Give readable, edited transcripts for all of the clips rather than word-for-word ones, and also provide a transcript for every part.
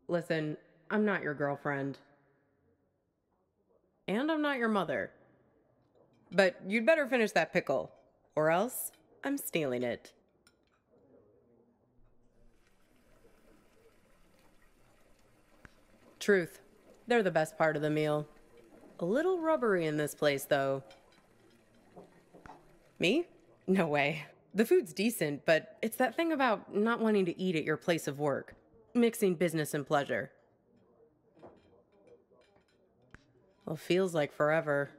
Listen, I'm not your girlfriend. And I'm not your mother. But you'd better finish that pickle, or else I'm stealing it. Truth. They're the best part of the meal. A little rubbery in this place, though. Me? No way. The food's decent, but it's that thing about not wanting to eat at your place of work. Mixing business and pleasure. Well, feels like forever.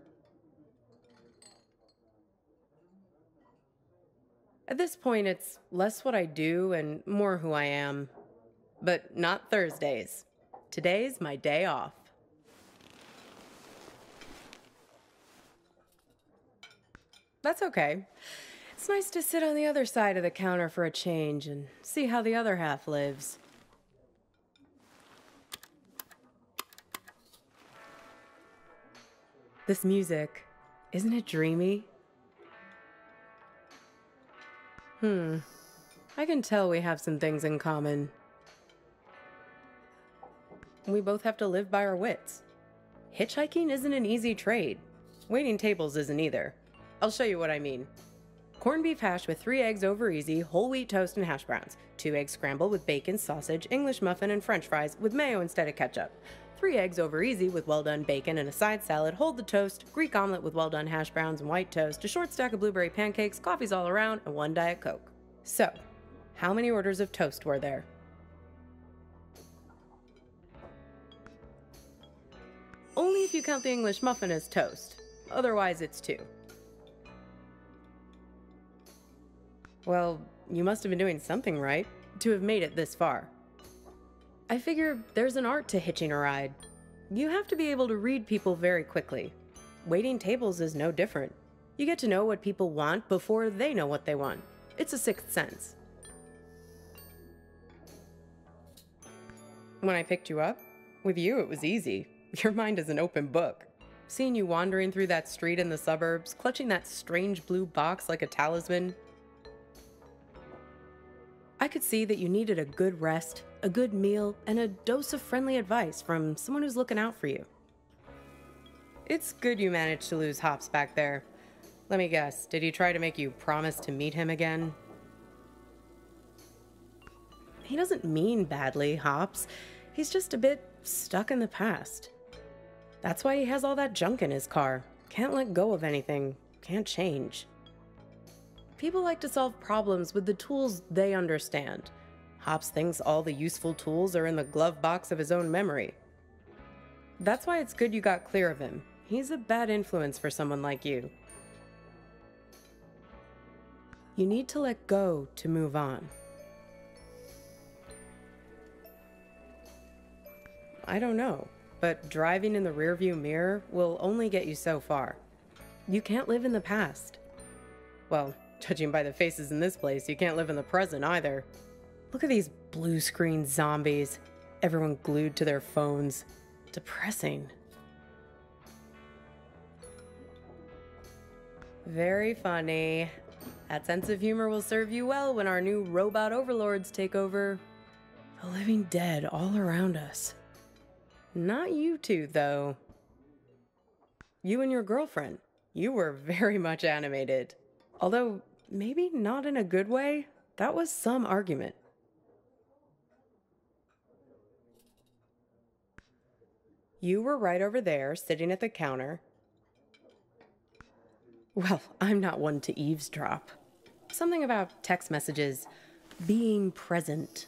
At this point, it's less what I do and more who I am. But not Thursdays. Today's my day off. That's okay. It's nice to sit on the other side of the counter for a change and see how the other half lives. This music, isn't it dreamy? I can tell we have some things in common. We both have to live by our wits. Hitchhiking isn't an easy trade. Waiting tables isn't either. I'll show you what I mean. Corned beef hash with 3 eggs over easy, whole wheat toast and hash browns. 2 eggs scrambled with bacon, sausage, English muffin, and french fries with mayo instead of ketchup. 3 eggs over easy with well-done bacon and a side salad, hold the toast, Greek omelet with well-done hash browns and white toast, a short stack of blueberry pancakes, coffees all around, and 1 Diet Coke. So, how many orders of toast were there? Only if you count the English muffin as toast. Otherwise, it's 2. Well, you must have been doing something right to have made it this far. I figure there's an art to hitching a ride. You have to be able to read people very quickly. Waiting tables is no different. You get to know what people want before they know what they want. It's a sixth sense. When I picked you up, with you it was easy. Your mind is an open book. Seeing you wandering through that street in the suburbs, clutching that strange blue box like a talisman, I could see that you needed a good rest, a good meal, and a dose of friendly advice from someone who's looking out for you. It's good you managed to lose Hops back there. Let me guess, did he try to make you promise to meet him again? He doesn't mean badly, Hops. He's just a bit stuck in the past. That's why he has all that junk in his car. Can't let go of anything. Can't change. People like to solve problems with the tools they understand. Hops thinks all the useful tools are in the glove box of his own memory. That's why it's good you got clear of him. He's a bad influence for someone like you. You need to let go to move on. I don't know, but driving in the rearview mirror will only get you so far. You can't live in the past. Well, judging by the faces in this place, you can't live in the present either. Look at these blue screen zombies. Everyone glued to their phones. Depressing. Very funny. That sense of humor will serve you well when our new robot overlords take over. The living dead all around us. Not you two, though. You and your girlfriend. You were very much animated. Although, maybe not in a good way. That was some argument. You were right over there, sitting at the counter. Well, I'm not one to eavesdrop. Something about text messages, being present.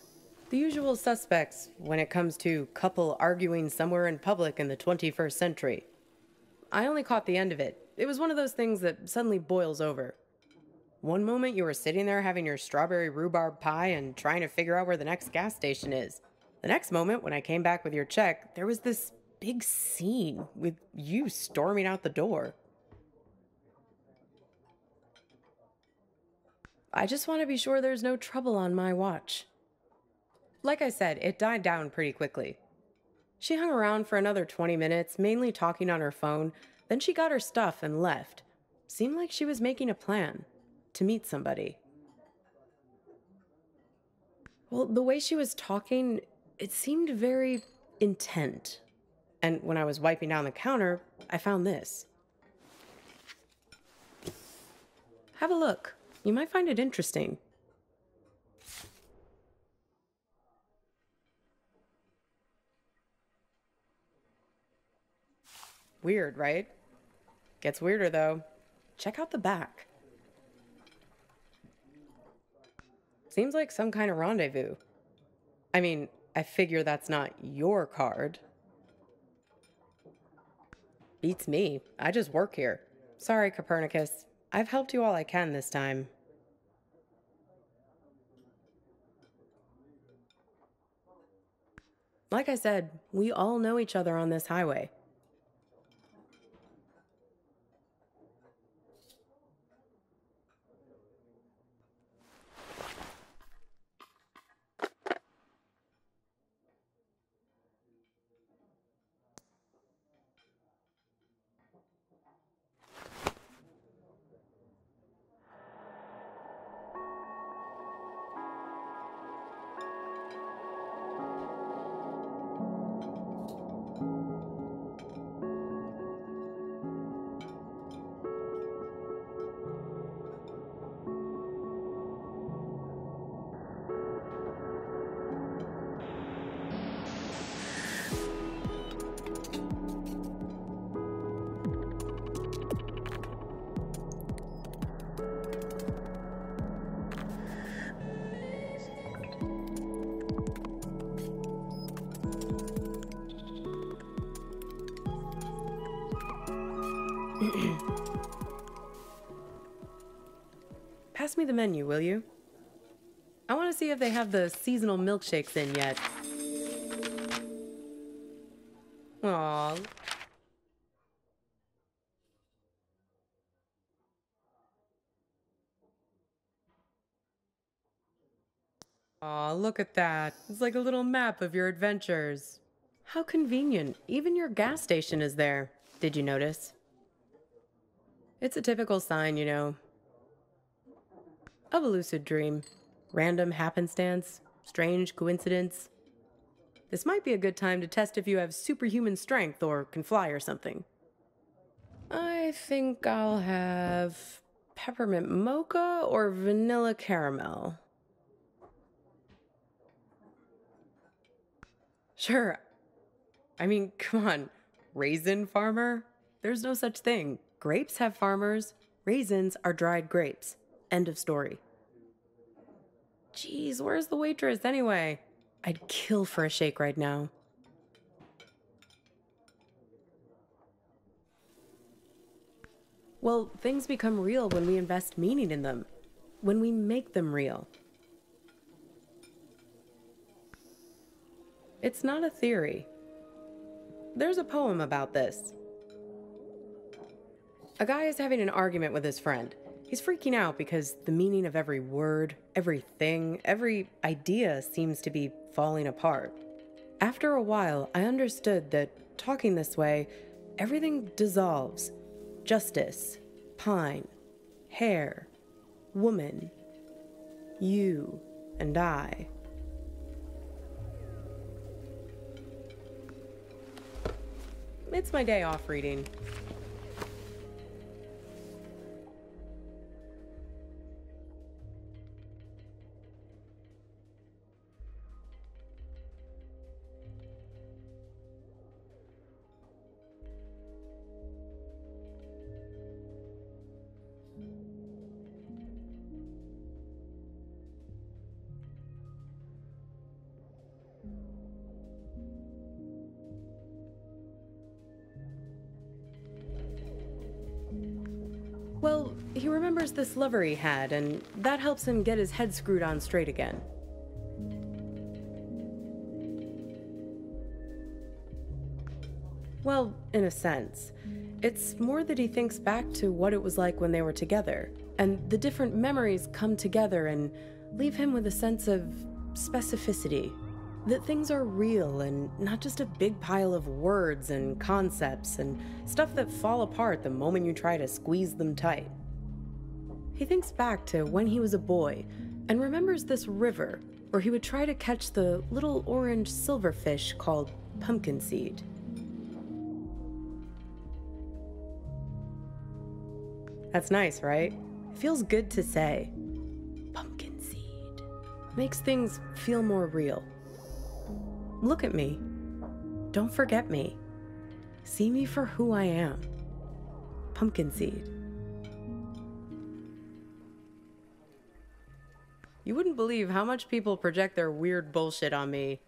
The usual suspects when it comes to couple arguing somewhere in public in the 21st century. I only caught the end of it. It was one of those things that suddenly boils over. One moment you were sitting there having your strawberry rhubarb pie and trying to figure out where the next gas station is. The next moment, when I came back with your check, there was this big scene with you storming out the door. I just want to be sure there's no trouble on my watch. Like I said, it died down pretty quickly. She hung around for another 20 minutes, mainly talking on her phone, then she got her stuff and left. Seemed like she was making a plan to meet somebody. Well, the way she was talking, it seemed very intent. And when I was wiping down the counter, I found this. Have a look. You might find it interesting. Weird, right? Gets weirder, though. Check out the back. Seems like some kind of rendezvous. I mean, I figure that's not your card. Beats me. I just work here. Sorry, Copernicus. I've helped you all I can this time. Like I said, we all know each other on this highway. Pass me the menu, will you? I want to see if they have the seasonal milkshakes in yet. Aww. Aw, look at that. It's like a little map of your adventures. How convenient. Even your gas station is there. Did you notice? It's a typical sign, you know, of a lucid dream. Random happenstance, strange coincidence. This might be a good time to test if you have superhuman strength or can fly or something. I think I'll have peppermint mocha or vanilla caramel. Sure. I mean, come on. Raisin farmer? There's no such thing. Grapes have farmers. Raisins are dried grapes. End of story. Jeez, where's the waitress anyway? I'd kill for a shake right now. Well, things become real when we invest meaning in them. When we make them real. It's not a theory. There's a poem about this. A guy is having an argument with his friend. He's freaking out because the meaning of every word, everything, every idea seems to be falling apart. After a while, I understood that talking this way, everything dissolves. Justice, pine, hair, woman, you, and I. It's my day off reading. Well, he remembers this lover he had, and that helps him get his head screwed on straight again. Well, in a sense. It's more that he thinks back to what it was like when they were together, and the different memories come together and leave him with a sense of specificity. That things are real and not just a big pile of words and concepts and stuff that fall apart the moment you try to squeeze them tight. He thinks back to when he was a boy and remembers this river, or he would try to catch the little orange silverfish called pumpkin seed. That's nice, right? It feels good to say. Pumpkin seed. Makes things feel more real. Look at me. Don't forget me. See me for who I am. Pumpkin seed. You wouldn't believe how much people project their weird bullshit on me.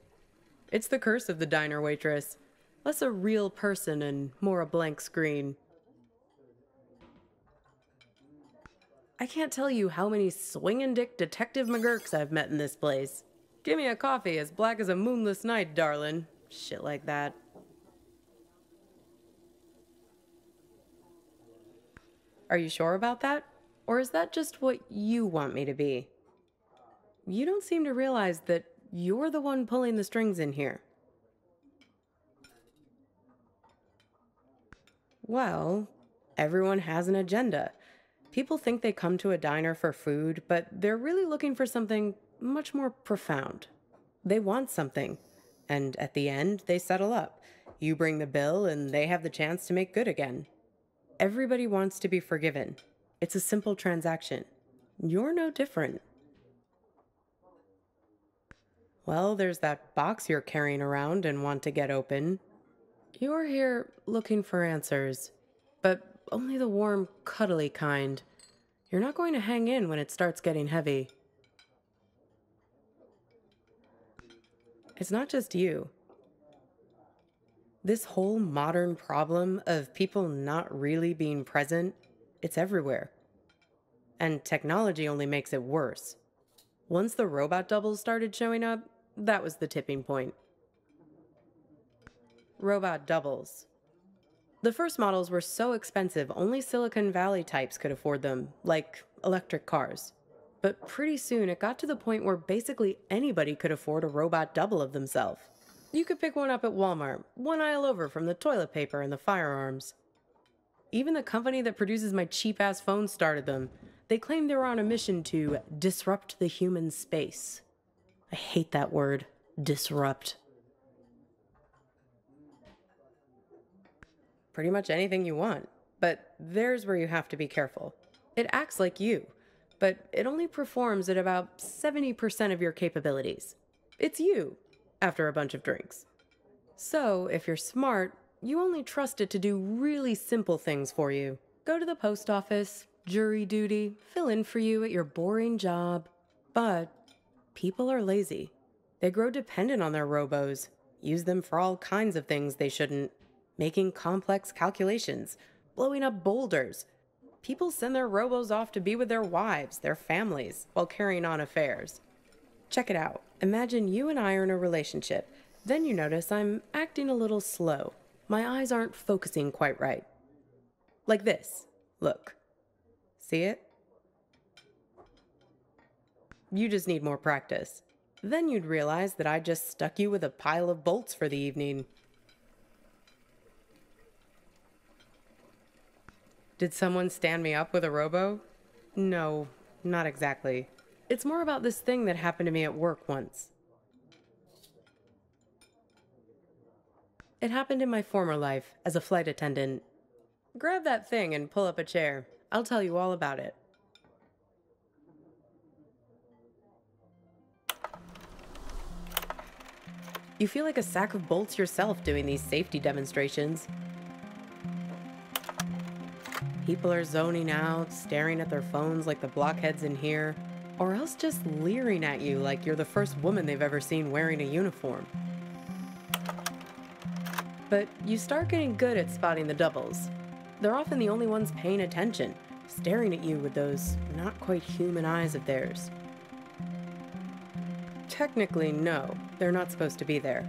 It's the curse of the diner waitress. Less a real person and more a blank screen. I can't tell you how many swingin' dick Detective McGurks I've met in this place. Give me a coffee as black as a moonless night, darlin'. Shit like that. Are you sure about that? Or is that just what you want me to be? You don't seem to realize that you're the one pulling the strings in here. Well, everyone has an agenda. People think they come to a diner for food, but they're really looking for something much more profound. They want something, and at the end, they settle up. You bring the bill, and they have the chance to make good again. Everybody wants to be forgiven. It's a simple transaction. You're no different. Well, there's that box you're carrying around and want to get open. You're here looking for answers, but only the warm, cuddly kind. You're not going to hang in when it starts getting heavy. It's not just you. This whole modern problem of people not really being present, it's everywhere. And technology only makes it worse. Once the robot doubles started showing up, that was the tipping point. Robot doubles. The first models were so expensive, only Silicon Valley types could afford them, like electric cars. But pretty soon it got to the point where basically anybody could afford a robot double of themselves. You could pick one up at Walmart, one aisle over from the toilet paper and the firearms. Even the company that produces my cheap-ass phone started them. They claimed they were on a mission to disrupt the human space. I hate that word, disrupt. Pretty much anything you want, but there's where you have to be careful. It acts like you, but it only performs at about 70% of your capabilities. It's you, after a bunch of drinks. So, if you're smart, you only trust it to do really simple things for you. Go to the post office, jury duty, fill in for you at your boring job. But people are lazy. They grow dependent on their robos, use them for all kinds of things they shouldn't. Making complex calculations, blowing up boulders. People send their robos off to be with their wives, their families, while carrying on affairs. Check it out. Imagine you and I are in a relationship. Then you notice I'm acting a little slow. My eyes aren't focusing quite right. Like this. Look. See it? You just need more practice. Then you'd realize that I just stuck you with a pile of bolts for the evening. Did someone stand me up with a robo? No, not exactly. It's more about this thing that happened to me at work once. It happened in my former life as a flight attendant. Grab that thing and pull up a chair. I'll tell you all about it. You feel like a sack of bolts yourself doing these safety demonstrations. People are zoning out, staring at their phones like the blockheads in here, or else just leering at you like you're the first woman they've ever seen wearing a uniform. But you start getting good at spotting the doubles. They're often the only ones paying attention, staring at you with those not quite human eyes of theirs. Technically, no, they're not supposed to be there.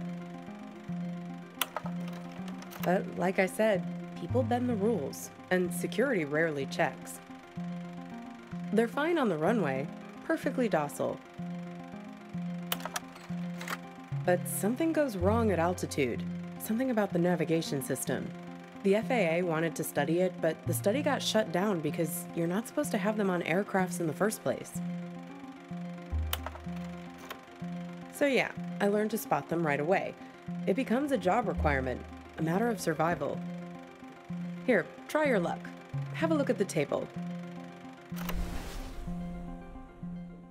But like I said, people bend the rules, and security rarely checks. They're fine on the runway, perfectly docile. But something goes wrong at altitude, something about the navigation system. The FAA wanted to study it, but the study got shut down because you're not supposed to have them on aircrafts in the first place. So yeah, I learned to spot them right away. It becomes a job requirement, a matter of survival. Here, try your luck. Have a look at the table.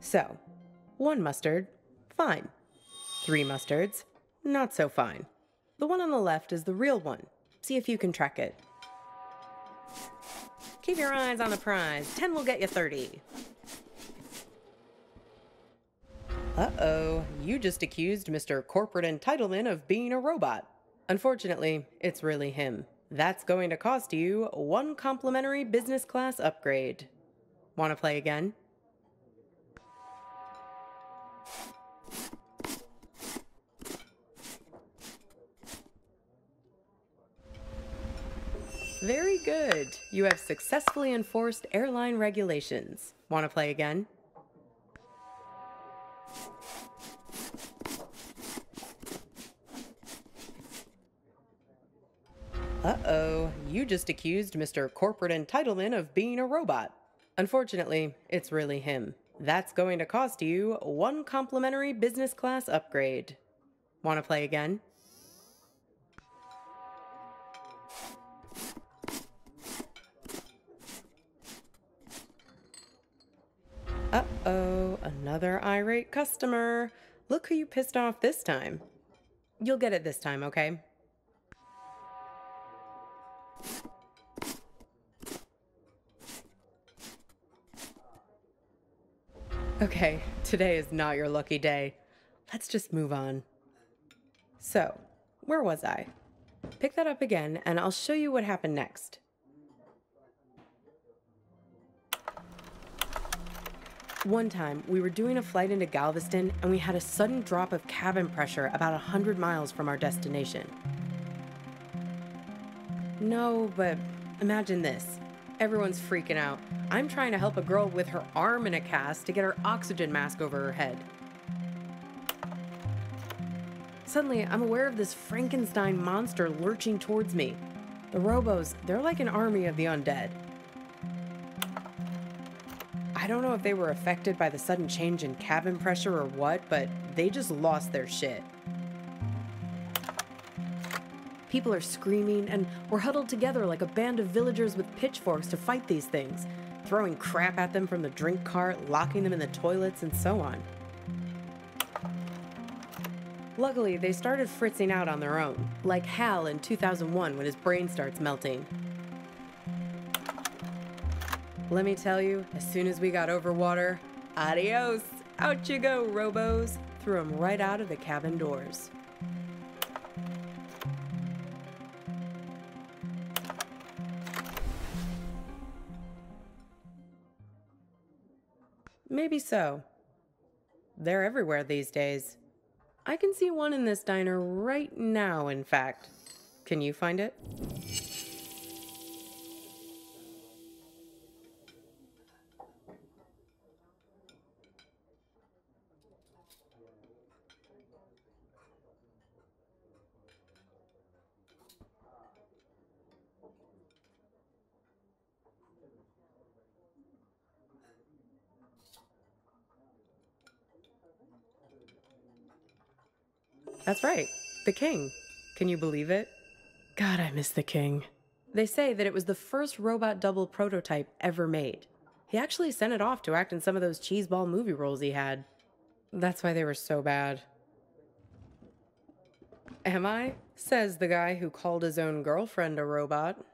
So, 1 mustard, fine. 3 mustards, not so fine. The one on the left is the real one. See if you can track it. Keep your eyes on the prize. 10 will get you 30. Uh-oh, you just accused Mr. Corporate Entitlement of being a robot. Unfortunately, it's really him. That's going to cost you 1 complimentary business class upgrade. Want to play again? Very good. You have successfully enforced airline regulations. Want to play again? Uh-oh, you just accused Mr. Corporate Entitlement of being a robot. Unfortunately, it's really him. That's going to cost you 1 complimentary business class upgrade. Want to play again? Uh-oh, another irate customer. Look who you pissed off this time. You'll get it this time, okay? Okay, today is not your lucky day. Let's just move on. So, where was I? Pick that up again, and I'll show you what happened next. One time, we were doing a flight into Galveston, and we had a sudden drop of cabin pressure about 100 miles from our destination. No, but imagine this. Everyone's freaking out. I'm trying to help a girl with her arm in a cast to get her oxygen mask over her head. Suddenly, I'm aware of this Frankenstein monster lurching towards me. The robos, they're like an army of the undead. I don't know if they were affected by the sudden change in cabin pressure or what, but they just lost their shit. People are screaming, and we're huddled together like a band of villagers with pitchforks to fight these things, throwing crap at them from the drink cart, locking them in the toilets, and so on. Luckily, they started fritzing out on their own, like Hal in 2001 when his brain starts melting. Let me tell you, as soon as we got over water, adios, out you go, robos. Threw them right out of the cabin doors. Maybe so. They're everywhere these days. I can see one in this diner right now, in fact. Can you find it? That's right, the king. Can you believe it? God, I miss the king. They say that it was the first robot double prototype ever made. He actually sent it off to act in some of those cheeseball movie roles he had. That's why they were so bad. Am I? Says the guy who called his own girlfriend a robot.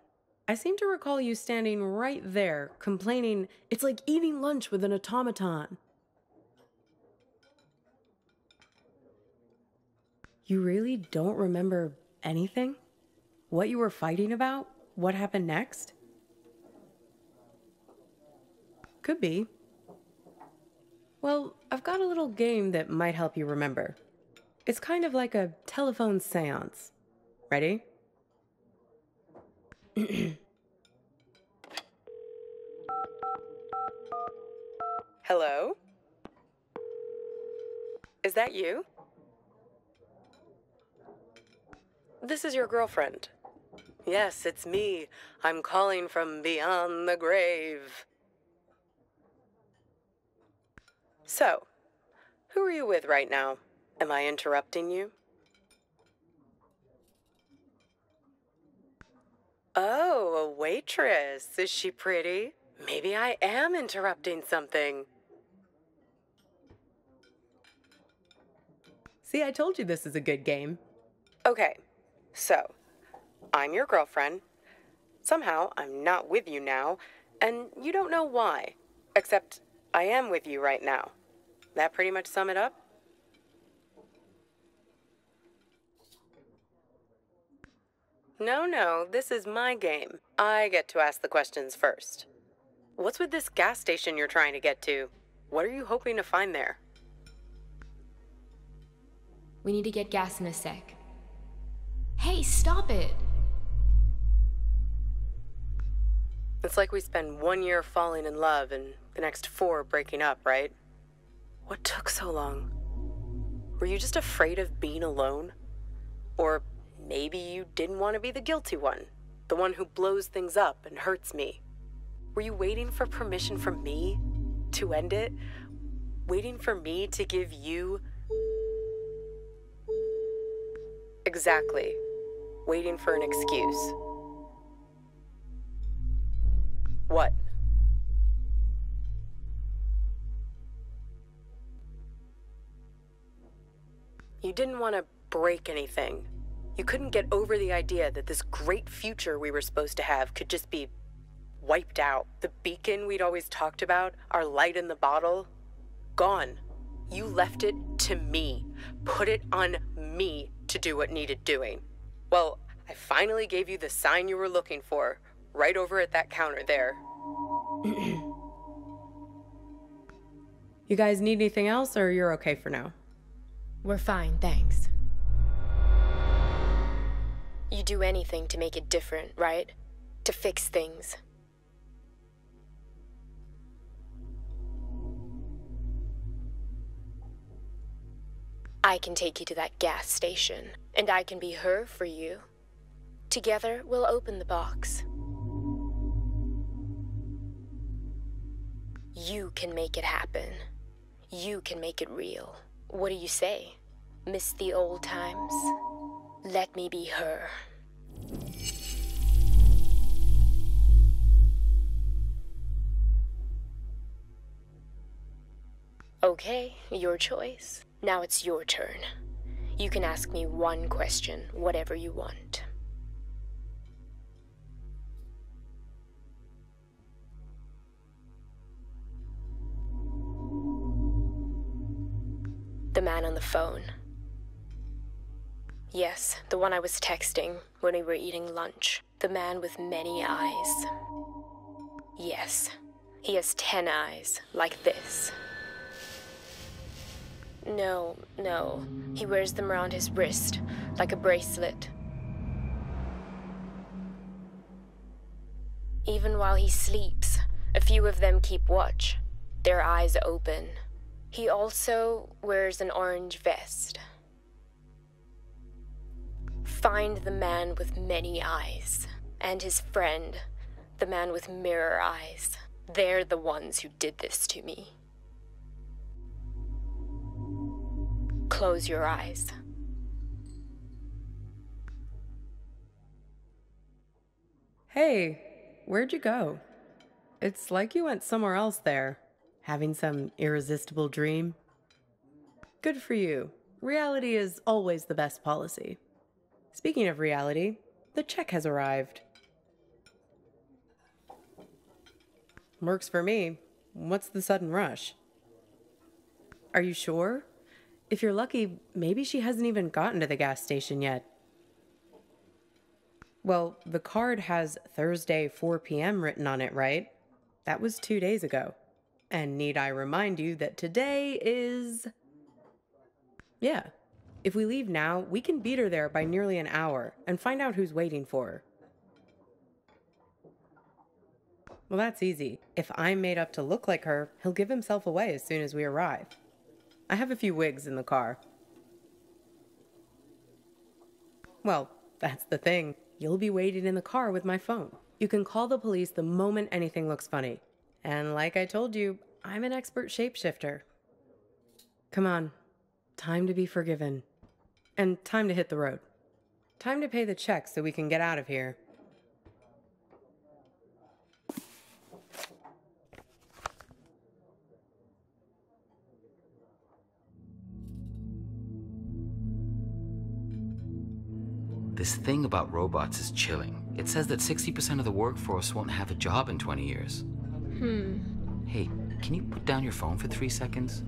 I seem to recall you standing right there, complaining, it's like eating lunch with an automaton. You really don't remember anything? What you were fighting about? What happened next? Could be. Well, I've got a little game that might help you remember. It's kind of like a telephone seance. Ready? Hello? Is that you? This is your girlfriend. Yes, it's me. I'm calling from beyond the grave. So, who are you with right now? Am I interrupting you? Oh, a waitress. Is she pretty? Maybe I am interrupting something. See, I told you this is a good game. Okay, so I'm your girlfriend. Somehow I'm not with you now, and you don't know why. Except I am with you right now. That pretty much sum it up? No, this is my game. I get to ask the questions first. What's with this gas station you're trying to get to? What are you hoping to find there? We need to get gas in a sec. Hey, stop it! It's like we spend 1 year falling in love and the next 4 breaking up, right? What took so long? Were you just afraid of being alone? Or maybe you didn't want to be the guilty one, the one who blows things up and hurts me. Were you waiting for permission from me to end it? Waiting for me to give you... Exactly. Waiting for an excuse. What? You didn't want to break anything. You couldn't get over the idea that this great future we were supposed to have could just be wiped out. The beacon we'd always talked about, our light in the bottle, gone. You left it to me. Put it on me to do what needed doing. Well, I finally gave you the sign you were looking for, right over at that counter there. You guys need anything else, or you're okay for now? We're fine, thanks. You do anything to make it different, right? To fix things. I can take you to that gas station, and I can be her for you. Together, we'll open the box. You can make it happen. You can make it real. What do you say? Miss the old times? Let me be her. Okay, your choice. Now it's your turn. You can ask me one question, whatever you want. The man on the phone. Yes, the one I was texting when we were eating lunch. The man with many eyes. Yes, he has 10 eyes, like this. No, he wears them around his wrist, like a bracelet. Even while he sleeps, a few of them keep watch, their eyes open. He also wears an orange vest. Find the man with many eyes, and his friend, the man with mirror eyes. They're the ones who did this to me. Close your eyes. Hey, where'd you go? It's like you went somewhere else there. Having some irresistible dream? Good for you. Reality is always the best policy. Speaking of reality, the check has arrived. Works for me. What's the sudden rush? Are you sure? If you're lucky, maybe she hasn't even gotten to the gas station yet. Well, the card has Thursday 4 p.m. written on it, right? That was 2 days ago. And need I remind you that today is... Yeah. If we leave now, we can beat her there by nearly an hour and find out who's waiting for her. Well, that's easy. If I'm made up to look like her, he'll give himself away as soon as we arrive. I have a few wigs in the car. Well, that's the thing. You'll be waiting in the car with my phone. You can call the police the moment anything looks funny. And like I told you, I'm an expert shapeshifter. Come on, Time to be forgiven. And time to hit the road. Time to pay the check so we can get out of here. This thing about robots is chilling. It says that 60% of the workforce won't have a job in 20 years. Hey, can you put down your phone for 3 seconds?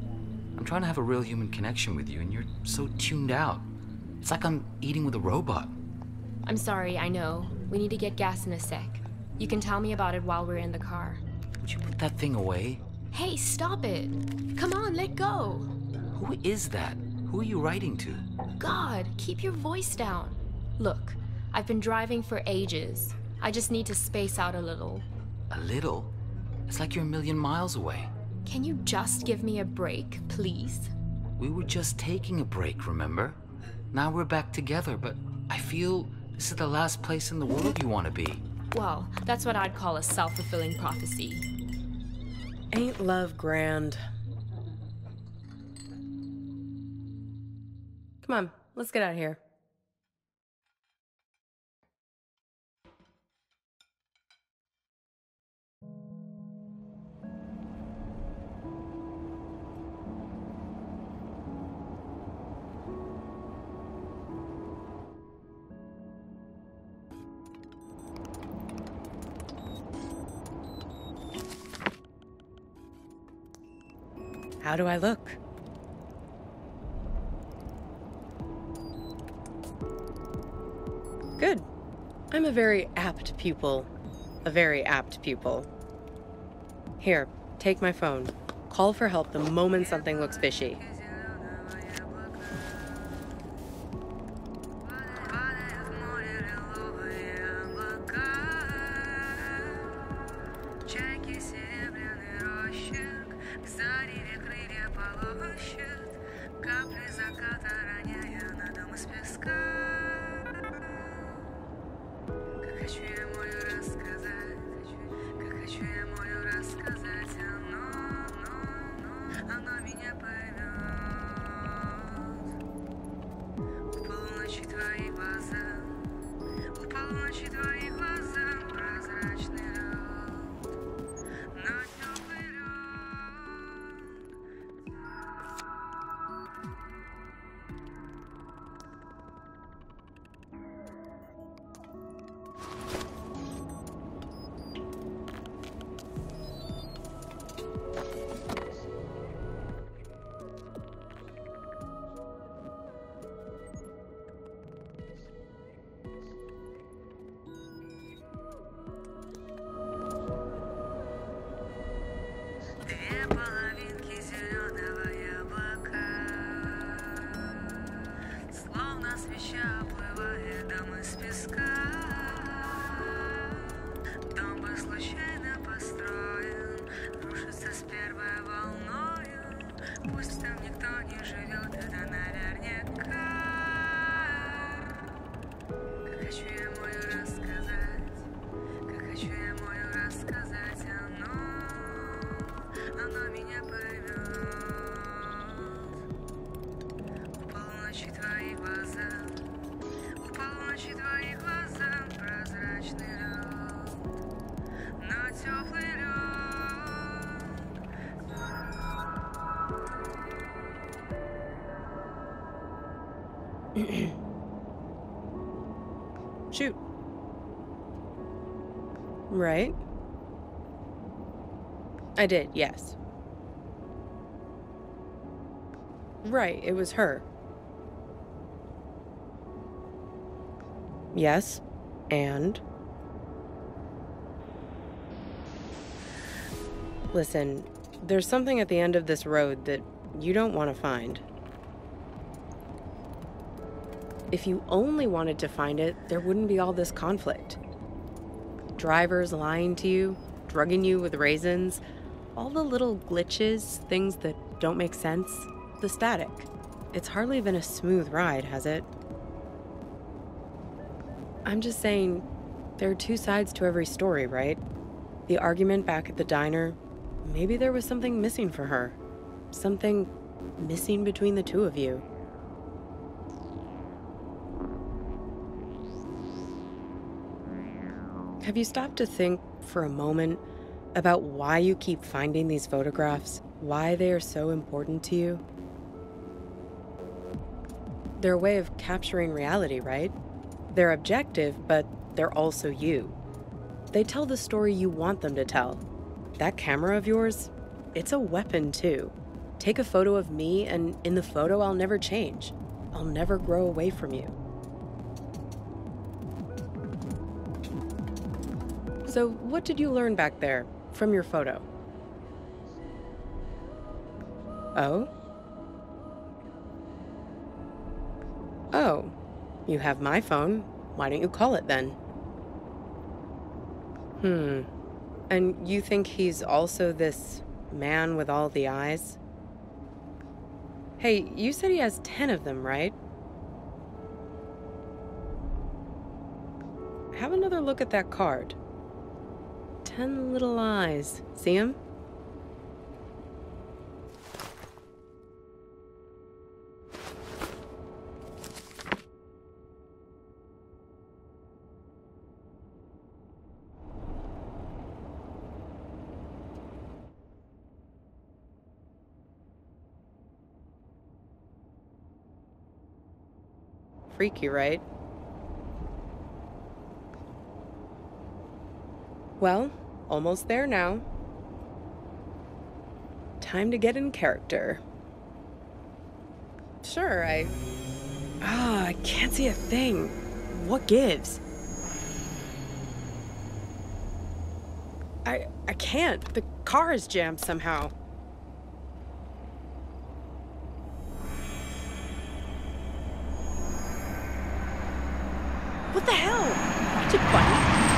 I'm trying to have a real human connection with you, and you're so tuned out. It's like I'm eating with a robot. I'm sorry, I know. We need to get gas in a sec. You can tell me about it while we're in the car. Would you put that thing away? Hey, stop it! Come on, let go! Who is that? Who are you writing to? God, keep your voice down. Look, I've been driving for ages. I just need to space out a little. A little? It's like you're a million miles away. Can you just give me a break, please? We were just taking a break, remember? Now we're back together, but I feel this is the last place in the world you want to be. Well, that's what I'd call a self-fulfilling prophecy. Ain't love grand? Come on, let's get out of here. How do I look? Good. I'm a very apt pupil. A very apt pupil. Here, take my phone. Call for help the moment something looks fishy. Shoot. Right. I did, yes. Right, it was her. Yes, and? Listen, there's something at the end of this road that you don't want to find. If you only wanted to find it, there wouldn't be all this conflict. Drivers lying to you, drugging you with raisins, all the little glitches, things that don't make sense, the static. It's hardly been a smooth ride, has it? I'm just saying, there are two sides to every story, right? The argument back at the diner, maybe there was something missing for her. Something missing between the two of you. Have you stopped to think for a moment about why you keep finding these photographs? Why they are so important to you? They're a way of capturing reality, right? They're objective, but they're also you. They tell the story you want them to tell. That camera of yours, it's a weapon too. Take a photo of me, and in the photo, I'll never change. I'll never grow away from you. So, what did you learn back there from your photo? Oh? Oh, you have my phone. Why don't you call it then? And you think he's also this man with all the eyes? Hey, you said he has 10 of them, right? Have another look at that card. 10 little eyes. See him? Freaky, right? Well, almost there now. Time to get in character. Sure, I can't see a thing. What gives? I can't. The car is jammed somehow. What the hell? Watch it, buddy.